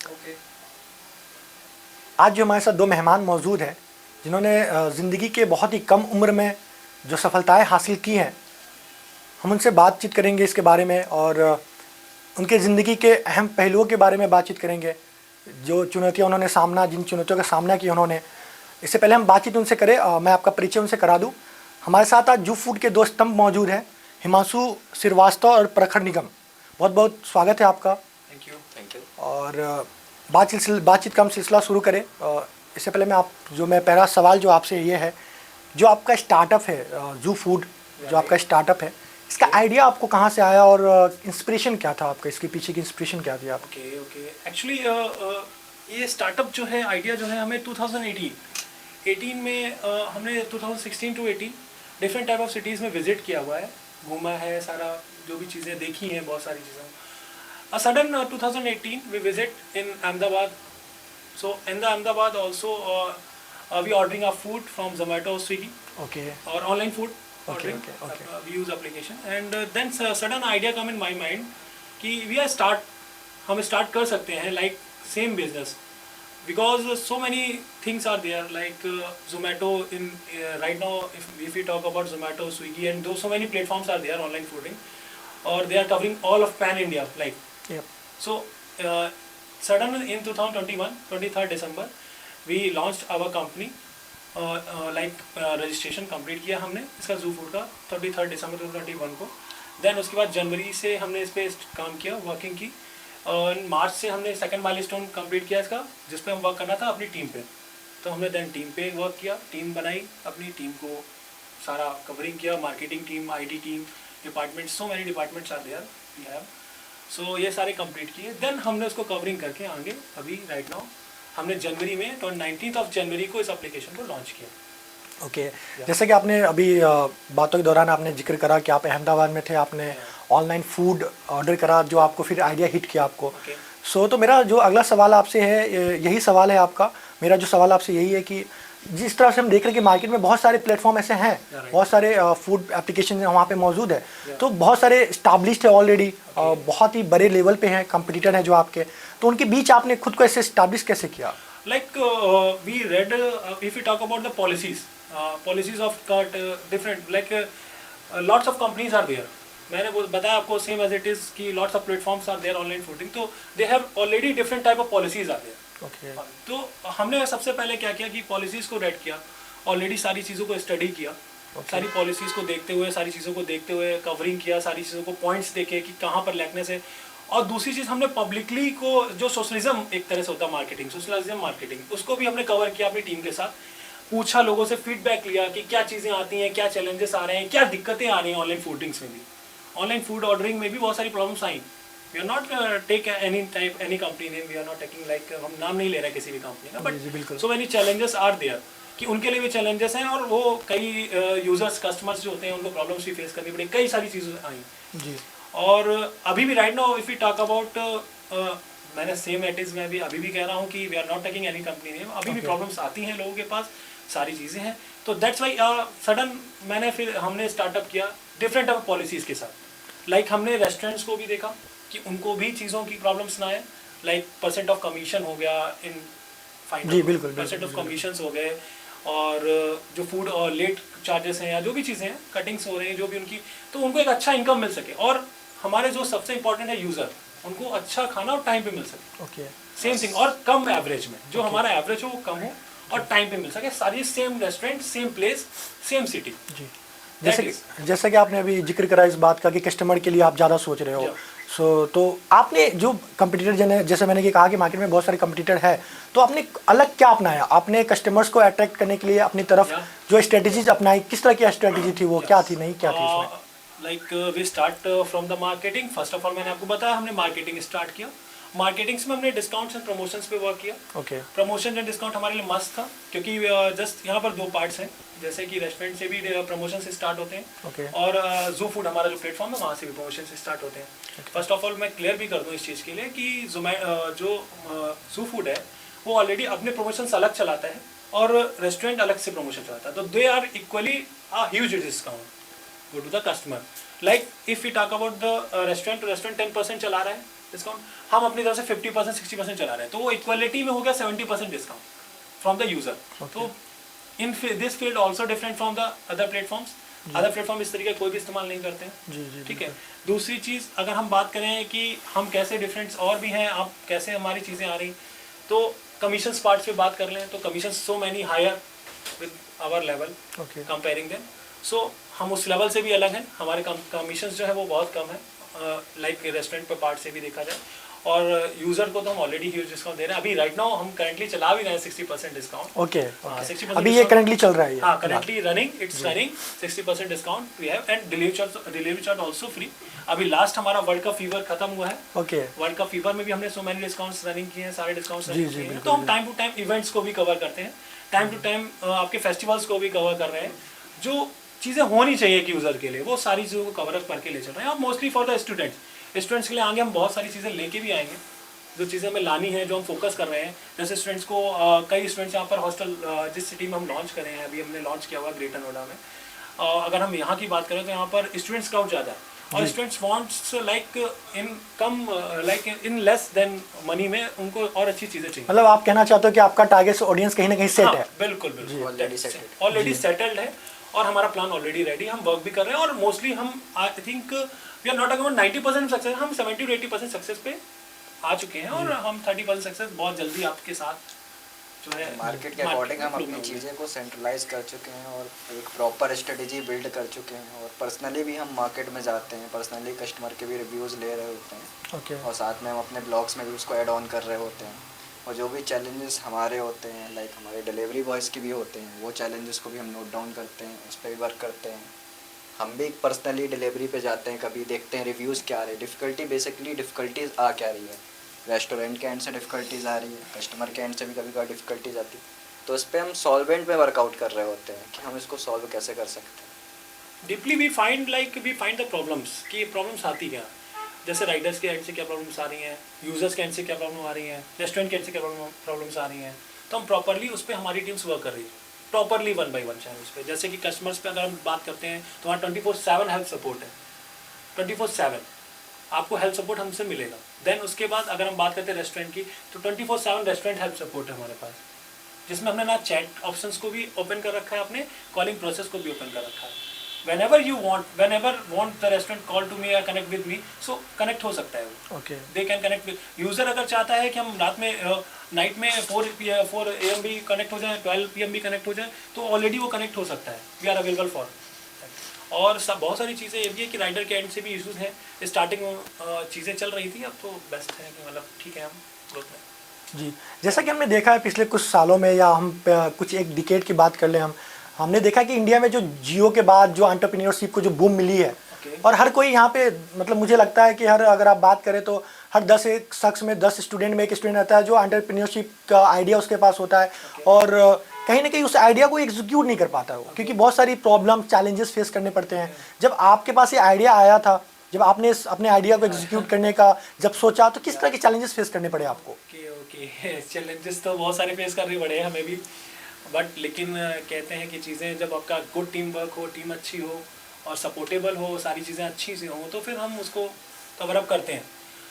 Okay. आज जो हमारे साथ दो मेहमान मौजूद हैं जिन्होंने ज़िंदगी के बहुत ही कम उम्र में जो सफलताएं हासिल की हैं, हम उनसे बातचीत करेंगे इसके बारे में और उनके ज़िंदगी के अहम पहलुओं के बारे में बातचीत करेंगे, जो चुनौतियां उन्होंने जिन चुनौतियों का सामना किया उन्होंने। इससे पहले हम बातचीत उनसे करें, मैं आपका परिचय उनसे करा दूं। हमारे साथ आज जू फूड के दो स्तंभ मौजूद हैं, हिमांशु श्रीवास्तव और प्रखर निगम। बहुत बहुत स्वागत है आपका। Thank you. और बातचीत का हम सिलसिला शुरू करें। इससे पहले मैं पहला सवाल जो आपसे ये है, जो आपका स्टार्टअप है जू फूड, जो आपका स्टार्टअप है, इसका आइडिया आपको कहाँ से आया और इंस्पिरेशन क्या था आपका, इसके पीछे की इंस्पिरेशन क्या थी आपकी? ओके। एक्चुअली ये स्टार्टअप जो है, आइडिया जो है, हमें 2018 में हमने 2016 to 18 different type of cities में विजिट किया हुआ है, घूमा है, सारा जो भी चीज़ें देखी हैं, बहुत सारी चीज़ें। Sudden 2018 we visit in Ahmedabad. So in the Ahmedabad also we ordering our food from Zomato, Swiggy, Okay. or online food ordering. Okay. We use application and then sudden idea come in my mind कि हम start कर सकते हैं like same business, because so many things are there like Zomato in right now, if we talk about Zomato, Swiggy, and so many platforms are there online fooding, or they are covering all of pan India like. Yep. So suddenly in 2021 23rd December we launched our company, registration complete किया हमने इसका जू food का 23rd December 2021 को। Then उसके बाद जनवरी से हमने इस पे काम किया, वर्किंग की, और मार्च से हमने सेकंड माइलस्टोन कंप्लीट किया इसका, जिस पे हम वर्क करना था अपनी टीम पे। तो हमने देन टीम पे वर्क किया, टीम बनाई, अपनी टीम को सारा कवरिंग किया, marketing team, IT team, department, so many departments are there we have. So ये सारे कंप्लीट किए, देन हमने उसको कवरिंग करके आगे अभी राइट नाउ हमने जनवरी में 19th ऑफ जनवरी को इस एप्लीकेशन को लॉन्च किया। ओके। जैसे कि आपने अभी बातों के दौरान आपने जिक्र करा कि आप अहमदाबाद में थे, आपने ऑनलाइन फूड ऑर्डर करा, जो आपको फिर आइडिया हिट किया आपको। सो तो मेरा जो अगला सवाल आपसे है, यही सवाल है आपका, मेरा जो सवाल आपसे यही है कि जिस तरह से हम देख रहे हैं कि मार्केट में बहुत सारे प्लेटफॉर्म ऐसे हैं, बहुत सारे फूड एप्लीकेशन वहाँ पे मौजूद है, तो बहुत सारे स्टैब्लिश्ड है ऑलरेडी, बहुत ही बड़े लेवल पे हैं, कंपटीटर हैं जो आपके, तो उनके बीच आपने खुद को ऐसे स्टैब्लिश कैसे किया? Like we read, if we talk about the policies of different, like lots of companies are there. मैंने बताया आपको same as it is कि lots of platforms are there online fooding, तो they have already different type of policies are there. Okay. तो हमने सबसे पहले क्या किया कि पॉलिसीज़ को रेड किया, ऑलरेडी सारी चीज़ों को स्टडी किया, सारी पॉलिसीज़ को देखते हुए, सारी चीज़ों को देखते हुए कवरिंग किया, सारी चीज़ों को पॉइंट्स देखे कि कहाँ पर लैकनेस है। और दूसरी चीज़, हमने पब्लिकली को जो सोशलिज्म एक तरह से होता है, मार्केटिंग, सोशलिज्म मार्केटिंग, उसको भी हमने कवर किया अपनी टीम के साथ, पूछा, लोगों से फीडबैक लिया कि क्या चीज़ें आती हैं, क्या चैलेंजेस आ रहे हैं, क्या दिक्कतें आ रही हैं ऑनलाइन फूडिंग्स में भी, ऑनलाइन फूड ऑर्डरिंग में भी बहुत सारी प्रॉब्लम्स आई। We are not take any company name, we are not taking like, हम नाम नहीं ले रहे किसी भी कंपनी का, but so many challenges are there कि उनके लिए भी चैलेंजेस हैं, और वो कई यूजर्स, कस्टमर्स जो होते हैं, उनको प्रॉब्लम्स भी फेस करनी पड़ी, कई सारी चीज़ें आई जी। और अभी भी right now if you talk about, मैंने सेम एटिज में भी अभी भी कह रहा हूँ कि we are not taking any company name, अभी भी प्रॉब्लम्स आती हैं लोगों के पास, सारी चीज़ें हैं। तो दैट्स वाई सडन हमने स्टार्टअप किया डिफरेंट ऑफ पॉलिसीज़ के साथ। लाइक हमने रेस्टोरेंट्स को भी देखा कि उनको भी चीज़ों की प्रॉब्लम्स ना आए, लाइक परसेंट ऑफ कमीशन हो गया इन फाइन, जी बिल्कुल, परसेंट ऑफ कमीशंस हो गए, और जो फूड और लेट चार्जेस हैं या जो भी चीज़ें हैं, कटिंग्स हो रहे हैं जो भी उनकी, तो उनको एक अच्छा इनकम मिल सके, और हमारे जो सबसे इंपॉर्टेंट है यूज़र, उनको अच्छा खाना और टाइम पे मिल सके। ओके। सेम थिंग, और कम एवरेज में, जो हमारा एवरेज हो वो कम हो और टाइम पे मिल सके, सारी same restaurant, same place, same city जी। जैसे कि आपने अभी जिक्र करा इस बात का कि कस्टमर के लिए आप ज़्यादा सोच रहे हो, तो आपने जो कंपटीटर, जैसे मैंने ये कहा कि मार्केट में बहुत सारे कंपटीटर है, तो आपने अलग क्या अपनाया? आपने कस्टमर्स को अट्रैक्ट करने के लिए अपनी तरफ जो स्ट्रेटजीज अपनाई, किस तरह की स्ट्रेटजी थी वो, क्या थी, नहीं क्या थी इसमें? Like we start from the marketing. First of all मैंने आपको बताया, हमने मार्केटिंग स्टार्ट किया, मार्केटिंग्स में हमने डिस्काउंट्स एंड प्रमोशंस पे वर्क किया। ओके। प्रमोशन एंड डिस्काउंट हमारे लिए मस्त था, क्योंकि जस्ट यहाँ पर दो पार्ट्स हैं, जैसे कि रेस्टोरेंट से भी प्रमोशन से स्टार्ट होते हैं, और जू फूड हमारा जो प्लेटफॉर्म है वहाँ से भी प्रमोशन से स्टार्ट होते हैं। फर्स्ट ऑफ ऑल मैं क्लियर भी कर दूँ इस चीज़ के लिए कि जो जू फूड है वो ऑलरेडी अपने प्रमोशंस अलग चलाता है और रेस्टोरेंट अलग से प्रमोशन चलाता है, तो they are equally a huge discount go to the customer. Like if we talk about the restaurant, 10% चला रहा है, डिस्काउंट, हम अपनी तरफ से 50% 60% चला रहे हैं, तो वो इक्वलिटी में हो गया 70% डिस्काउंट फ्रॉम द यूजर। तो in this field also different from the other platforms. Other platform इस तरीके कोई भी इस्तेमाल नहीं करते हैं, ठीक है। दूसरी चीज़ अगर हम बात करें कि हम कैसे डिफरेंट्स और भी हैं, आप कैसे हमारी चीज़ें आ रही, तो कमीशंस पार्ट्स पे बात कर लें तो commission so many higher with our level comparing them. So हम उस लेवल से भी अलग हैं, हमारे कमीशंस जो है वो बहुत कम है, लाइक रेस्टोरेंट पे पार्ट से भी देखा जाए। और यूजर को तो हम ऑलरेडी ह्यूज डिस्काउंट दे रहे हैं। अभी राइट नाउ हम करंटली चला भी रहे हैं 60% डिस्काउंट। ओके, 60% अभी ये करंटली चल रहा है। हाँ, currently running, it's running 60% discount we have, and delivery charge also free. अभी लास्ट हमारा वर्ल्ड कप फीवर खत्म हुआ है। ओके, वर्ल्ड कप फीवर में भी हमने सो मैनी डिस्काउंट्स रनिंग किए हैं, सारे डिस्काउंट्स रनिंग किए हैं। तो हम टाइम टू टाइम इवेंट्स को भी कवर करते हैं, टाइम टू टाइम आपके फेस्टिवल्स को भी कवर कर रहे हैं। जो चीज़ें होनी चाहिए कि यूज़र के लिए वो सारी चीज़ों को कवर अप करके ले चल रहे हैं। और मोस्टली फॉर द स्टूडेंट्स के लिए आगे हम बहुत सारी चीज़ें लेके भी आएंगे, जो चीज़ें हमें लानी है, जो हम फोकस कर रहे हैं। जैसे स्टूडेंट्स को कई स्टूडेंट्स यहाँ पर हॉस्टल जिस सिटी में हम लॉन्च करें हैं, अभी हमने लॉन्च किया हुआ ग्रेटर नोएडा में, अगर हम यहाँ की बात करें तो यहाँ पर स्टूडेंट्स क्राउड ज़्यादा है और students wants like in less than money में उनको और अच्छी चीज़ें चाहिए। मतलब आप कहना चाहते हो कि आपका टारगेट ऑडियंस कहीं ना कहीं सेट है? बिल्कुल ऑलरेडी सेटल्ड है और हमारा प्लान ऑलरेडी रेडी, हम वर्क भी कर रहे हैं। और मोस्टली हम I think we are not talking about 90% success, हम 70 to 80% सक्सेस पे आ चुके हैं और हम 30% सक्सेस बहुत जल्दी आपके साथ जो है मार्केट के अकॉर्डिंग हम अपनी चीज़ें को सेंट्रलाइज कर चुके हैं और एक प्रॉपर स्ट्रेटेजी बिल्ड कर चुके हैं। और पर्सनली भी हम मार्केट में जाते हैं, पर्सनली कस्टमर के भी रिव्यूज़ ले रहे होते हैं और साथ में हम अपने ब्लॉग्स में भी उसको ऐड ऑन कर रहे होते हैं। और जो भी चैलेंजेस हमारे होते हैं, लाइक हमारे डिलीवरी बॉयज़ के भी होते हैं, वो चैलेंजेस को भी हम नोट डाउन करते हैं, उस पर भी वर्क करते हैं। हम भी पर्सनली डिलीवरी पे जाते हैं, कभी देखते हैं रिव्यूज़ क्या आ रहे हैं, डिफ़िकल्टीज़ आ क्या रही है। रेस्टोरेंट के एंड से डिफ़िकल्टीज़ आ रही है, कस्टमर के एंड से भी कभी कभी डिफ़िकल्टीज़ आती है। तो इस पर हम सॉल्वेंट पे वर्कआउट कर रहे होते हैं कि हम इसको सॉल्व कैसे कर सकते हैं। Deeply we find the problems कि ये प्रॉब्लम्स आती क्या, जैसे राइडर्स के एंड से क्या प्रॉब्लम्स आ रही हैं, यूजर्स के एंड से क्या प्रॉब्लम आ रही हैं, रेस्टोरेंट के एंड से क्या प्रॉब्लम्स आ रही हैं। तो हम प्रॉपरली उस पर हमारी टीम्स वर्क कर रही है, प्रॉपरली 1 by 1 चैनल्स पे। जैसे कि कस्टमर्स पे अगर हम बात करते हैं तो वहाँ 24/7 हेल्प सपोर्ट है, 24/7 आपको हेल्प सपोर्ट हमसे मिलेगा। देन उसके बाद अगर हम बात करते हैं रेस्टोरेंट की, तो 24/7 रेस्टोरेंट हेल्प सपोर्ट है हमारे पास, जिसमें हमने ना चैट ऑप्शंस को भी ओपन कर रखा है, अपने कॉलिंग प्रोसेस को भी ओपन कर रखा है। whenever want the restaurant call to me or connect with me, so connect हो सकता है वो। they can connect with user. अगर चाहता है कि हम रात में नाइट में 4 AM भी कनेक्ट हो जाए, 12 PM भी कनेक्ट हो जाए, तो ऑलरेडी वो कनेक्ट हो सकता है, वी आर अवेलेबल फॉर। और सब बहुत सारी चीज़ें ये भी है कि राइडर के एंड से भी इशूज़ हैं, स्टार्टिंग में चीज़ें चल रही थी, अब तो बेस्ट है कि मतलब ठीक है हम ग्रोथ में। जी, जैसा कि हमने देखा है पिछले कुछ सालों में, या हम कुछ एक डिकेड की बात कर लें, हमने देखा कि इंडिया में जो जियो के बाद जो एंटरप्रेन्योरशिप को जो बूम मिली है, और हर कोई यहाँ पे, मतलब मुझे लगता है कि अगर आप बात करें तो हर 10 एक शख्स में 10 स्टूडेंट में एक स्टूडेंट रहता है जो एंटरप्रेन्योरशिप का आइडिया उसके पास होता है, और कहीं ना कहीं उस आइडिया को एग्जीक्यूट नहीं कर पाता वो, क्योंकि बहुत सारी प्रॉब्लम चैलेंजेस फेस करने पड़ते हैं। जब आपके पास ये आइडिया आया था, जब आपने अपने आइडिया को एग्जीक्यूट करने का जब सोचा, तो किस तरह के चैलेंजेस फेस करने पड़े आपको? ओके चैलेंजेस तो बहुत सारे फेस करने पड़े हैं हमें भी, बट लेकिन कहते हैं कि चीज़ें जब आपका गुड टीम वर्क हो, टीम अच्छी हो और सपोर्टेबल हो, सारी चीज़ें अच्छी से हो, तो फिर हम उसको कवर अप करते हैं।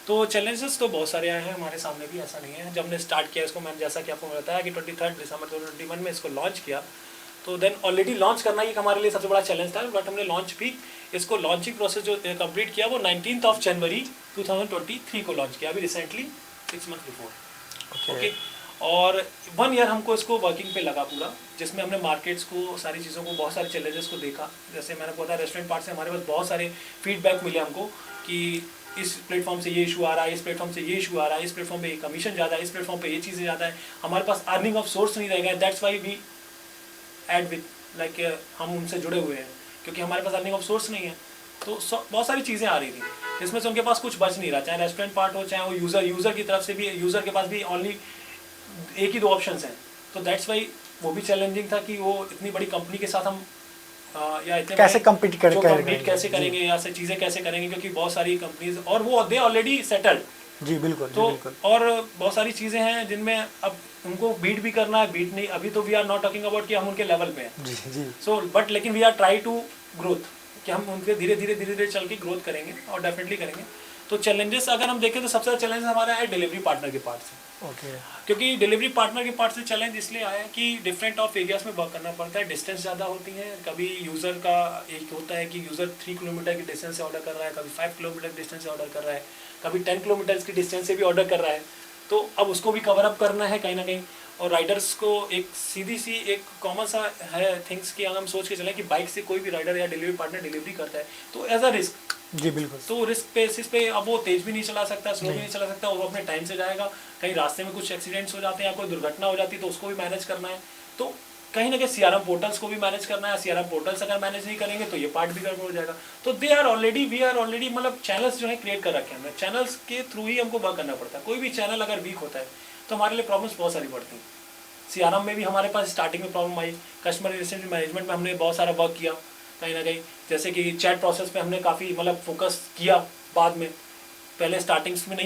तो चैलेंजेस तो बहुत सारे आए हैं हमारे सामने भी, ऐसा नहीं है। जब हमने स्टार्ट किया इसको, मैंने जैसा कि आपको बताया कि 23 दिसंबर 2021 में इसको लॉन्च किया, तो देन ऑलरेडी लॉन्च करना ही हमारे लिए सबसे बड़ा चैलेंज था, बट हमने लॉन्च भी, इसको लॉन्चिंग प्रोसेस जो कंप्लीट किया वो 19 जनवरी 2023 को लॉन्च किया, अभी रिसेंटली 6 मंथ बिफोर। ओके, और 1 ईयर हमको इसको वर्किंग पे लगा पूरा, जिसमें हमने मार्केट्स को, सारी चीज़ों को, बहुत सारे चैलेंजेस को देखा। जैसे मैंने बताया रेस्टोरेंट पार्ट से हमारे पास बहुत सारे फीडबैक मिले हमको कि इस प्लेटफॉर्म से ये इशू आ रहा है, इस प्लेटफॉर्म से ये इशू आ रहा है, इस प्लेटफॉर्म पे ये कमीशन ज़्यादा है, इस प्लेटफॉर्म पे ये चीज़ें ज़्यादा है, हमारे पास अर्निंग ऑफ सोर्स नहीं रहेगा। That's why we add with like हम उनसे जुड़े हुए हैं, क्योंकि हमारे पास अर्निंग ऑफ सोर्स नहीं है। तो बहुत सारी चीज़ें आ रही थी, जिसमें से उनके पास कुछ बच नहीं रहा, चाहे रेस्टोरेंट पार्ट हो, चाहे वो यूज़र की तरफ से भी, यूज़र के पास भी ओनली एक ही 2 ऑप्शंस हैं। तो दैट्स वाई वो भी चैलेंजिंग था कि वो इतनी बड़ी कंपनी के साथ हम या इतने कैसे कम्पीट कैसे करेंगे, या से चीज़ें कैसे करेंगे, क्योंकि बहुत सारी कंपनीज और वो दे ऑलरेडी सेटल्ड। जी बिल्कुल। तो जी, बिल्कुल। और बहुत सारी चीज़ें हैं जिनमें अब उनको बीट भी करना है, बीट नहीं, अभी तो we are not talking about कि हम उनके लेवल पे हैं। जी जी। सो बट लेकिन we are try to growth, कि हम उनके धीरे धीरे चल के ग्रोथ करेंगे और डेफिनेटली करेंगे। तो चैलेंजेस अगर हम देखें तो सबसे ज़्यादा चैलेंज हमारा है डिलीवरी पार्टनर के पार्ट से। ओके। क्योंकि डिलीवरी पार्टनर के पार्ट से चैलेंज इसलिए आया है कि डिफरेंट ऑफ एरियाज में वर्क करना पड़ता है, डिस्टेंस ज़्यादा होती है। कभी यूज़र का एक होता है कि यूज़र 3 किलोमीटर की डिस्टेंस से ऑर्डर कर रहा है, कभी 5 किलोमीटर डिस्टेंस से ऑर्डर कर रहा है, कभी 10 किलोमीटर की डिस्टेंस से भी ऑर्डर कर रहा है। तो अब उसको भी कवर अप करना है कहीं ना कहीं। और राइडर्स को एक सीधी सी एक कॉमन सा है थिंग्स कि अगर हम सोच के चलें कि बाइक से कोई भी राइडर या डिलीवरी पार्टनर डिलीवरी करता है तो एज अ रिस्क, जी बिल्कुल। तो रिस्क बेसिस पे अब वो तेज़ भी नहीं चला सकता, स्लो भी नहीं चला सकता, वो अपने टाइम से जाएगा। कहीं रास्ते में कुछ एक्सीडेंट्स हो जाते हैं या कोई दुर्घटना हो जाती है तो उसको भी मैनेज करना है। तो कहीं ना कहीं सीआरएम पोर्टल्स को भी मैनेज करना है। सीआरएम पोर्टल्स अगर मैनेज नहीं करेंगे तो ये पार्ट भी गड़बड़ हो जाएगा। तो वी आर ऑलरेडी मतलब चैनल्स जो है क्रिएट कर रखे हैं हमने, चैनल्स के थ्रू ही हमको वर्क करना पड़ता है। कोई भी चैनल अगर वीक होता है तो हमारे लिए प्रॉब्लम्स बहुत सारी पड़ती हैं। सीआरएम में भी हमारे पास स्टार्टिंग में प्रॉब्लम आई, कस्टमर रिलेशनशिप मैनेजमेंट में हमने बहुत सारा वर्क किया कहीं ना कहीं, जैसे कि चैट प्रोसेस पे हमने काफ़ी मतलब फोकस किया बाद में, पहले स्टार्टिंग्स में नहीं